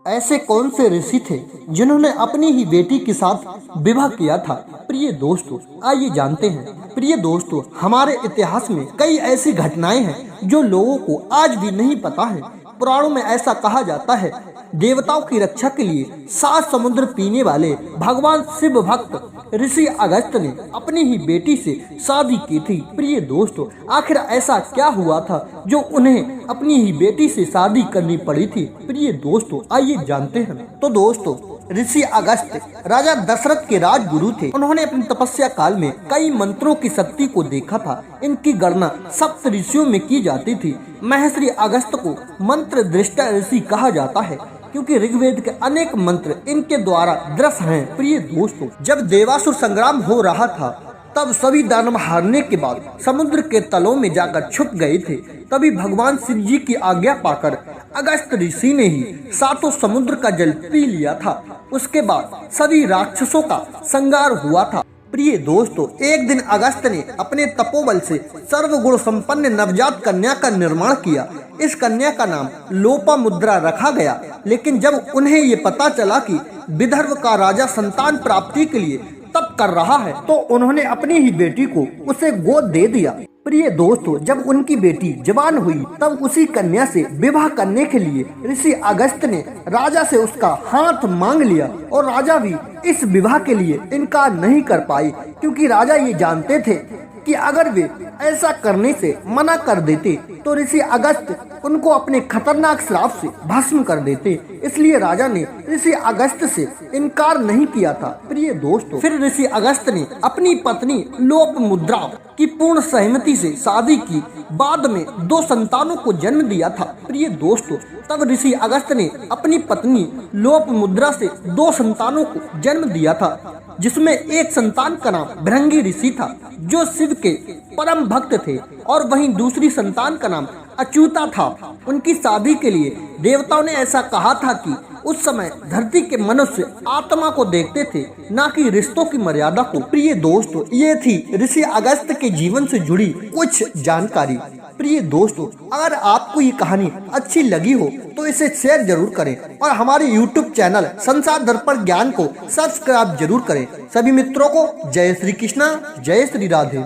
ऐसे कौन से ऋषि थे जिन्होंने अपनी ही बेटी के साथ विवाह किया था? प्रिय दोस्तों, आइए जानते हैं। प्रिय दोस्तों, हमारे इतिहास में कई ऐसी घटनाएं हैं जो लोगों को आज भी नहीं पता है। पुराणों में ऐसा कहा जाता है, देवताओं की रक्षा के लिए 7 समुद्र पीने वाले भगवान शिव भक्त ऋषि अगस्त्य ने अपनी ही बेटी से शादी की थी। प्रिय दोस्तों, आखिर ऐसा क्या हुआ था जो उन्हें अपनी ही बेटी से शादी करनी पड़ी थी? प्रिय दोस्तों, आइए जानते हैं। तो दोस्तों, ऋषि अगस्त्य राजा दशरथ के राजगुरु थे। उन्होंने अपनी तपस्या काल में कई मंत्रों की शक्ति को देखा था। इनकी गणना सप्त ऋषियों में की जाती थी। महर्षि अगस्त्य को मंत्र दृष्टा ऋषि कहा जाता है क्योंकि ऋग्वेद के अनेक मंत्र इनके द्वारा दृश्य हैं। प्रिय दोस्तों, जब देवासुर संग्राम हो रहा था तब सभी दानव हारने के बाद समुद्र के तलों में जाकर छुप गए थे। तभी भगवान शिव जी की आज्ञा पाकर अगस्त्य ऋषि ने ही 7 समुद्र का जल पी लिया था। उसके बाद सभी राक्षसों का संहार हुआ था। प्रिय दोस्तों, एक दिन अगस्त्य ने अपने तपोबल से सर्वगुण संपन्न नवजात कन्या का निर्माण किया। इस कन्या का नाम लोपामुद्रा रखा गया। लेकिन जब उन्हें ये पता चला कि विदर्भ का राजा संतान प्राप्ति के लिए तप कर रहा है तो उन्होंने अपनी ही बेटी को उसे गोद दे दिया। प्रिय दोस्तों, जब उनकी बेटी जवान हुई तब उसी कन्या से विवाह करने के लिए ऋषि अगस्त्य ने राजा से उसका हाथ मांग लिया और राजा भी इस विवाह के लिए इनकार नहीं कर पाए क्योंकि राजा ये जानते थे कि अगर वे ऐसा करने से मना कर देते तो ऋषि अगस्त्य उनको अपने खतरनाक श्राप से भस्म कर देते। इसलिए राजा ने ऋषि अगस्त्य से इनकार नहीं किया था। प्रिय दोस्तों, फिर ऋषि अगस्त्य ने अपनी पत्नी लोपामुद्रा की पूर्ण सहमति से शादी की। बाद में 2 संतानों को जन्म दिया था। प्रिय दोस्तों, तब ऋषि अगस्त्य ने अपनी पत्नी लोपामुद्रा से 2 संतानों को जन्म दिया था, जिसमें एक संतान का नाम भृंगी ऋषि था जो शिव के परम भक्त थे और वहीं दूसरी संतान का नाम अच्युता था। उनकी शादी के लिए देवताओं ने ऐसा कहा था कि उस समय धरती के मनुष्य आत्मा को देखते थे, न कि रिश्तों की मर्यादा को। प्रिय दोस्तों, ये थी ऋषि अगस्त्य के जीवन से जुड़ी कुछ जानकारी। प्रिय दोस्तों, अगर आपको ये कहानी अच्छी लगी हो तो इसे शेयर जरूर करें और हमारे YouTube चैनल संसार दर्पण ज्ञान को सब्सक्राइब जरूर करें। सभी मित्रों को जय श्री कृष्णा, जय श्री राधे।